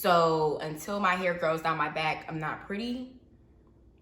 So until my hair grows down my back, I'm not pretty.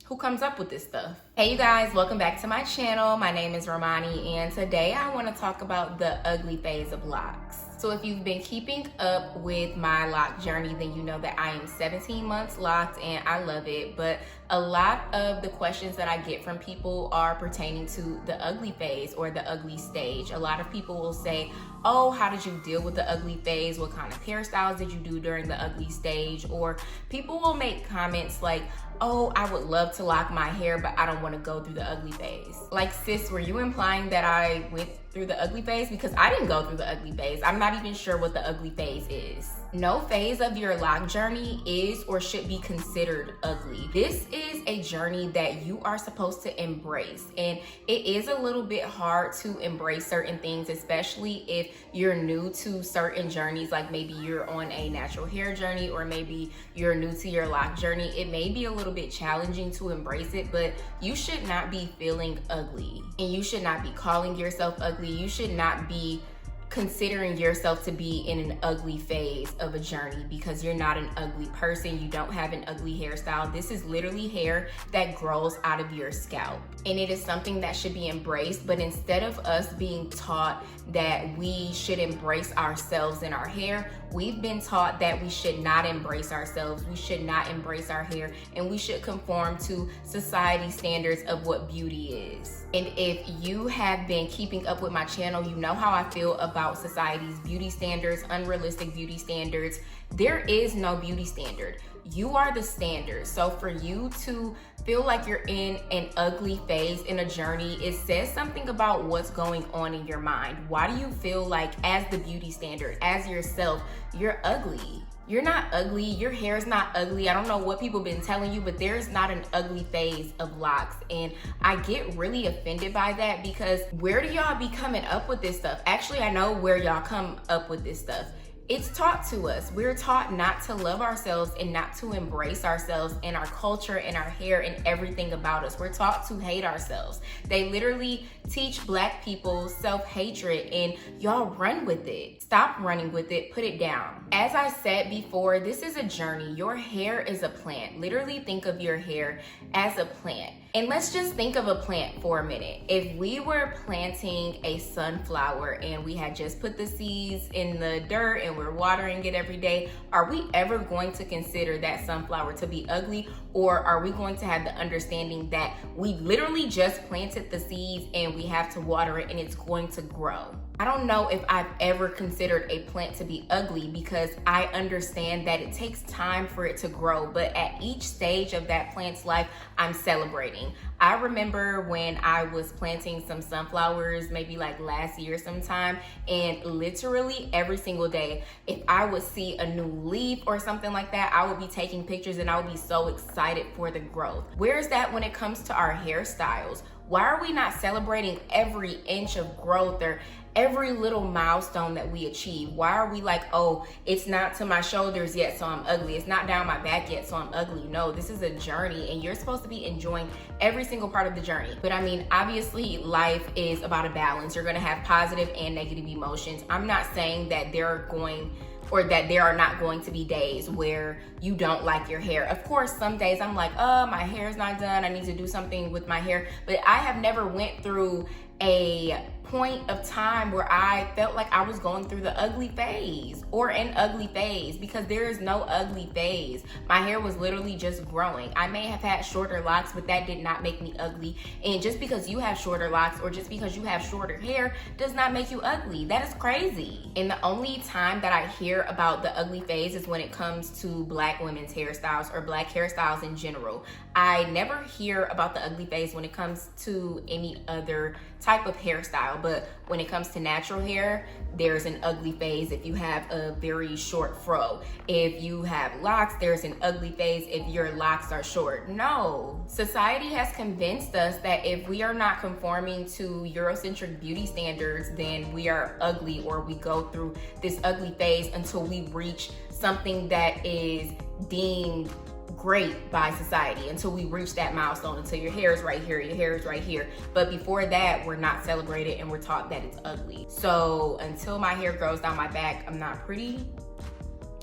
Who comes up with this stuff? Hey you guys, welcome back to my channel. My name is Romani, and today I want to talk about the ugly phase of locks. So if you've been keeping up with my lock journey, then you know that I am 17 months locked and I love it. But a lot of the questions that I get from people are pertaining to the ugly phase or the ugly stage. A lot of people will say, oh, how did you deal with the ugly phase? What kind of hairstyles did you do during the ugly stage? Or people will make comments like, oh, I would love to lock my hair, but I don't want to go through the ugly phase. Like, sis, were you implying that I went through the ugly phase? Because I didn't go through the ugly phase. I'm not even sure what the ugly phase is. No phase of your lock journey is or should be considered ugly. This is a journey that you are supposed to embrace. And it is a little bit hard to embrace certain things, especially if you're new to certain journeys, like maybe you're on a natural hair journey or maybe you're new to your lock journey. It may be a little bit challenging to embrace it, but you should not be feeling ugly and you should not be calling yourself ugly. You should not be considering yourself to be in an ugly phase of a journey because you're not an ugly person. You don't have an ugly hairstyle. This is literally hair that grows out of your scalp. And it is something that should be embraced, but instead of us being taught that we should embrace ourselves in our hair, we've been taught that we should not embrace ourselves, we should not embrace our hair, and we should conform to society standards of what beauty is. And if you have been keeping up with my channel, you know how I feel about society's beauty standards, unrealistic beauty standards. There is no beauty standard. You are the standard. So for you to feel like you're in an ugly phase in a journey, it says something about what's going on in your mind. Why do you feel like as the beauty standard, as yourself, you're ugly? You're not ugly. Your hair is not ugly. I don't know what people been telling you, but there's not an ugly phase of locks. And I get really offended by that because where do y'all be coming up with this stuff? Actually, I know where y'all come up with this stuff. It's taught to us. We're taught not to love ourselves and not to embrace ourselves and our culture and our hair and everything about us. We're taught to hate ourselves. They literally teach Black people self-hatred and y'all run with it. Stop running with it. Put it down. As I said before, this is a journey. Your hair is a plant. Literally think of your hair as a plant. And let's just think of a plant for a minute. If we were planting a sunflower and we had just put the seeds in the dirt and we're watering it every day, are we ever going to consider that sunflower to be ugly? Or are we going to have the understanding that we literally just planted the seeds and we have to water it and it's going to grow? I don't know if I've ever considered a plant to be ugly because I understand that it takes time for it to grow, but at each stage of that plant's life, I'm celebrating. I remember when I was planting some sunflowers, maybe like last year sometime, and literally every single day, if I would see a new leaf or something like that, I would be taking pictures and I would be so excited for the growth. Where's that when it comes to our hairstyles? Why are we not celebrating every inch of growth or every little milestone that we achieve? Why are we like, oh, it's not to my shoulders yet, so I'm ugly. It's not down my back yet, so I'm ugly. No, this is a journey and you're supposed to be enjoying every single part of the journey. But I mean, obviously life is about a balance. You're gonna have positive and negative emotions. I'm not saying that there are not going to be days where you don't like your hair. Of course, some days I'm like, oh, my hair is not done. I need to do something with my hair. But I have never went through a point of time where I felt like I was going through the ugly phase or an ugly phase, because there is no ugly phase. My hair was literally just growing. I may have had shorter locks, but that did not make me ugly. And just because you have shorter locks or just because you have shorter hair does not make you ugly. That is crazy. And the only time that I hear about the ugly phase is when it comes to Black women's hairstyles or Black hairstyles in general. I never hear about the ugly phase when it comes to any other type of hairstyle. But when it comes to natural hair, there's an ugly phase if you have a very short fro. If you have locks, there's an ugly phase if your locks are short. No, society has convinced us that if we are not conforming to Eurocentric beauty standards, then we are ugly, or we go through this ugly phase until we reach something that is deemed great by society, until we reach that milestone, until your hair is right here, your hair is right here. But before that, we're not celebrated and we're taught that it's ugly. So until my hair grows down my back, I'm not pretty.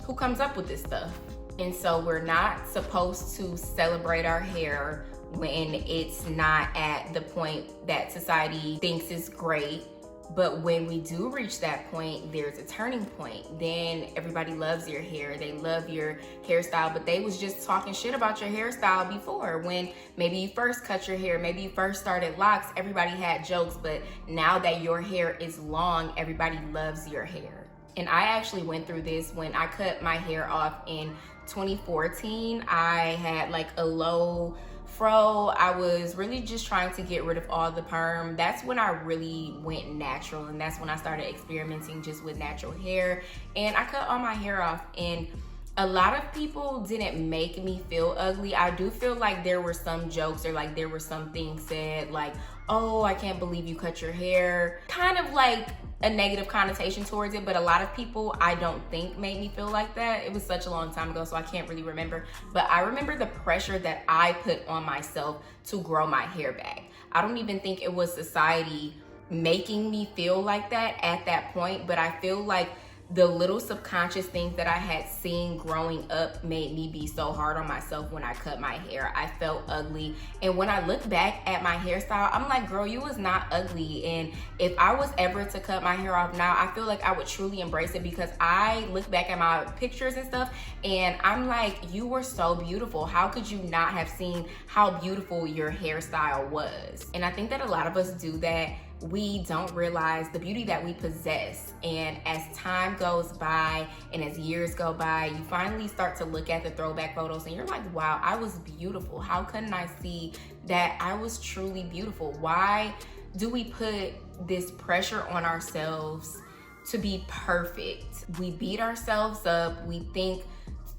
who comes up with this stuff? And so we're not supposed to celebrate our hair when it's not at the point that society thinks is great. But when we do reach that point, there's a turning point. Then everybody loves your hair. They love your hairstyle, but they was just talking shit about your hairstyle before. When maybe you first cut your hair, maybe you first started locks, everybody had jokes, but now that your hair is long, everybody loves your hair. And I actually went through this when I cut my hair off in 2014. I had like a low fro. I was really just trying to get rid of all the perm. That's when I really went natural, and that's when I started experimenting just with natural hair. And I cut all my hair off, and a lot of people didn't make me feel ugly. I do feel like there were some jokes, or like there were some things said like, oh, I can't believe you cut your hair. Kind of like a negative connotation towards it, but a lot of people I don't think made me feel like that. It was such a long time ago, so I can't really remember. But I remember the pressure that I put on myself to grow my hair back. I don't even think it was society making me feel like that at that point, but I feel like the little subconscious things that I had seen growing up made me be so hard on myself when I cut my hair. I felt ugly. And when I look back at my hairstyle, I'm like, girl, you was not ugly. And if I was ever to cut my hair off now, I feel like I would truly embrace it, because I look back at my pictures and stuff and I'm like, you were so beautiful. How could you not have seen how beautiful your hairstyle was? And I think that a lot of us do that. We don't realize the beauty that we possess. And as time goes by and as years go by, you finally start to look at the throwback photos and you're like, wow, I was beautiful. How couldn't I see that I was truly beautiful? Why do we put this pressure on ourselves to be perfect? We beat ourselves up. We think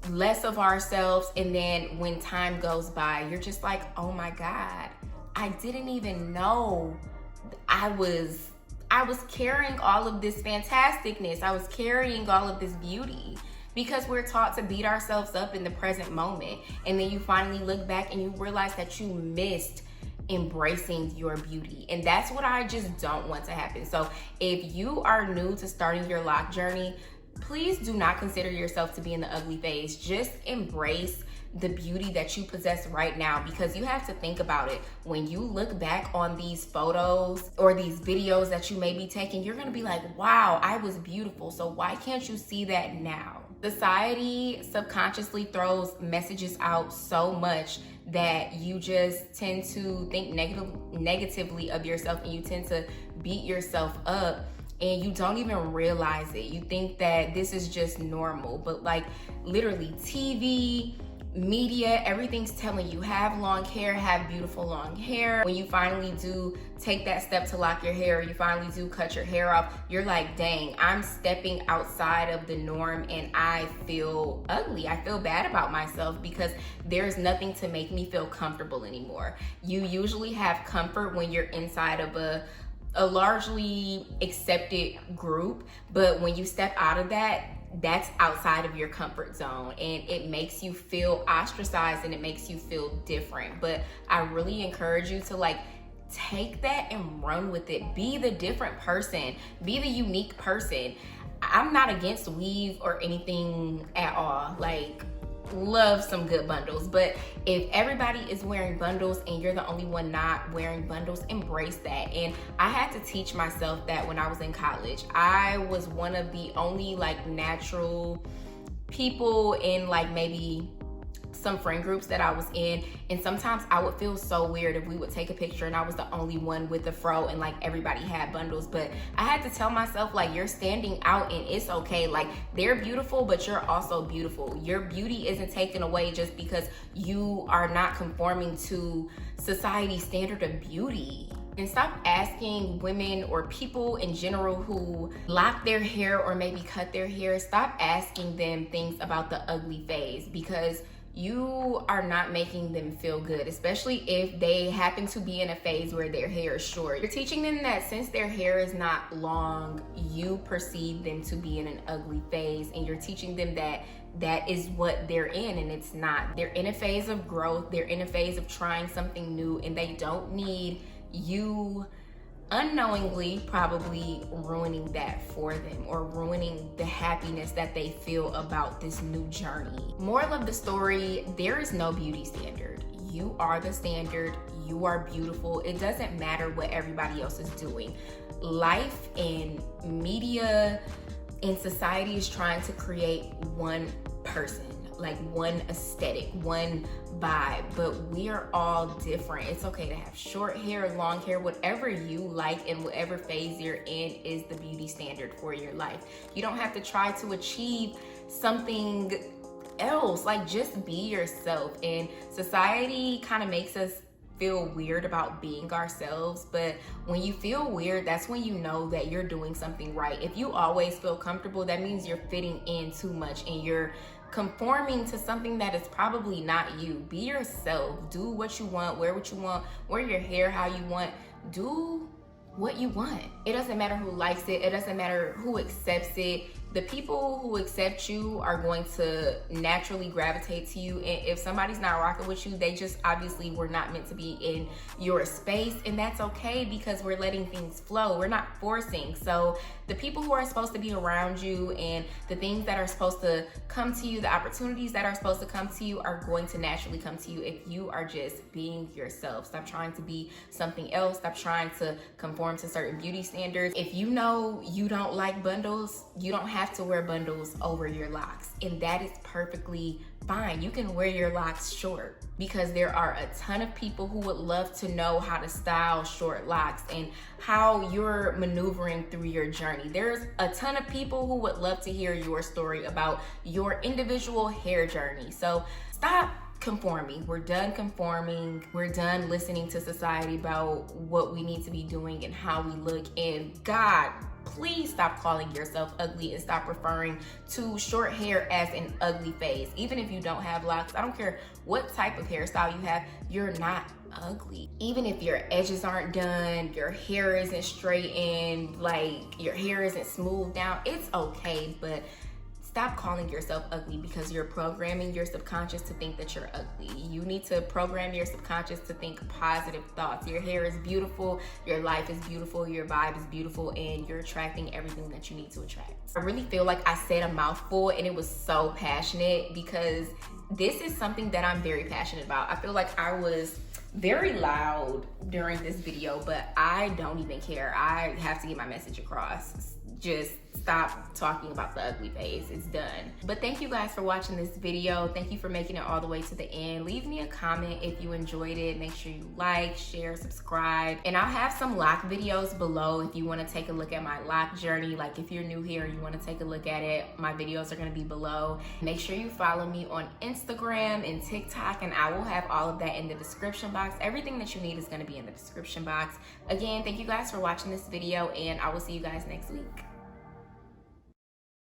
less of ourselves. And then when time goes by, you're just like, oh my God, I didn't even know I was carrying all of this fantasticness. I was carrying all of this beauty, because we're taught to beat ourselves up in the present moment. And then you finally look back and you realize that you missed embracing your beauty. And that's what I just don't want to happen. So if you are new to starting your loc journey, please do not consider yourself to be in the ugly phase. Just embrace the beauty that you possess right now, because you have to think about it. When you look back on these photos or these videos that you may be taking, you're gonna be like, wow, I was beautiful. So why can't you see that now? Society subconsciously throws messages out so much that you just tend to think negatively of yourself, and you tend to beat yourself up, and you don't even realize it. You think that this is just normal, but like literally TV, media, everything's telling you have long hair, have beautiful long hair. When you finally do take that step to lock your hair, you finally do cut your hair off, you're like, dang, I'm stepping outside of the norm and I feel ugly. I feel bad about myself because there's nothing to make me feel comfortable anymore. You usually have comfort when you're inside of a largely accepted group, but when you step out of that, that's outside of your comfort zone, and it makes you feel ostracized and it makes you feel different. But I really encourage you to like take that and run with it. Be the different person, be the unique person. I'm not against weave or anything at all. Like, love some good bundles, but if everybody is wearing bundles and you're the only one not wearing bundles, embrace that. And I had to teach myself that when I was in college. I was one of the only like natural people in like maybe some friend groups that I was in, and sometimes I would feel so weird if we would take a picture and I was the only one with the fro and like everybody had bundles. But I had to tell myself, like, you're standing out and it's okay. Like, they're beautiful, but you're also beautiful. Your beauty isn't taken away just because you are not conforming to society's standard of beauty. And stop asking women or people in general who lock their hair or maybe cut their hair, stop asking them things about the ugly phase, because you are not making them feel good, especially if they happen to be in a phase where their hair is short. You're teaching them that since their hair is not long, you perceive them to be in an ugly phase, and you're teaching them that that is what they're in, and it's not. They're in a phase of growth, they're in a phase of trying something new, and they don't need you unknowingly probably ruining that for them, or ruining the happiness that they feel about this new journey. Moral of the story, there is no beauty standard. You are the standard. You are beautiful. It doesn't matter what everybody else is doing. Life and media and society is trying to create one person, like one aesthetic, one vibe, but we are all different. It's okay to have short hair, long hair, whatever you like and whatever phase you're in is the beauty standard for your life. You don't have to try to achieve something else. Like, just be yourself. And society kind of makes us feel weird about being ourselves, but when you feel weird, that's when you know that you're doing something right. If you always feel comfortable, that means you're fitting in too much and you're conforming to something that is probably not you. Be yourself. Do what you want, wear what you want, wear your hair how you want, do what you want. It doesn't matter who likes it. It doesn't matter who accepts it. The people who accept you are going to naturally gravitate to you. And if somebody's not rocking with you, they just obviously were not meant to be in your space. And that's okay, because we're letting things flow. We're not forcing. So the people who are supposed to be around you and the things that are supposed to come to you, the opportunities that are supposed to come to you are going to naturally come to you if you are just being yourself. Stop trying to be something else. Stop trying to conform to certain beauty standards. If you know you don't like bundles, you don't have to wear bundles over your locks, and that is perfectly fine. You can wear your locks short, because there are a ton of people who would love to know how to style short locks and how you're maneuvering through your journey. There's a ton of people who would love to hear your story about your individual hair journey. So stop conforming. We're done conforming. We're done listening to society about what we need to be doing and how we look. And God, please stop calling yourself ugly and stop referring to short hair as an ugly phase. Even if you don't have locks, I don't care what type of hairstyle you have, you're not ugly. Even if your edges aren't done, your hair isn't straightened, like your hair isn't smoothed down, it's okay, but stop calling yourself ugly, because you're programming your subconscious to think that you're ugly. You need to program your subconscious to think positive thoughts. Your hair is beautiful, your life is beautiful, your vibe is beautiful, and you're attracting everything that you need to attract. I really feel like I said a mouthful and it was so passionate, because this is something that I'm very passionate about. I feel like I was very loud during this video, but I don't even care. I have to get my message across. Just stop talking about the ugly phase. It's done. But thank you guys for watching this video. Thank you for making it all the way to the end. Leave me a comment if you enjoyed it. Make sure you like, share, subscribe. And I'll have some lock videos below if you want to take a look at my lock journey. Like, if you're new here and you want to take a look at it, my videos are going to be below. Make sure you follow me on Instagram and TikTok, and I will have all of that in the description box. Everything that you need is going to be in the description box. Again, thank you guys for watching this video, and I will see you guys next week.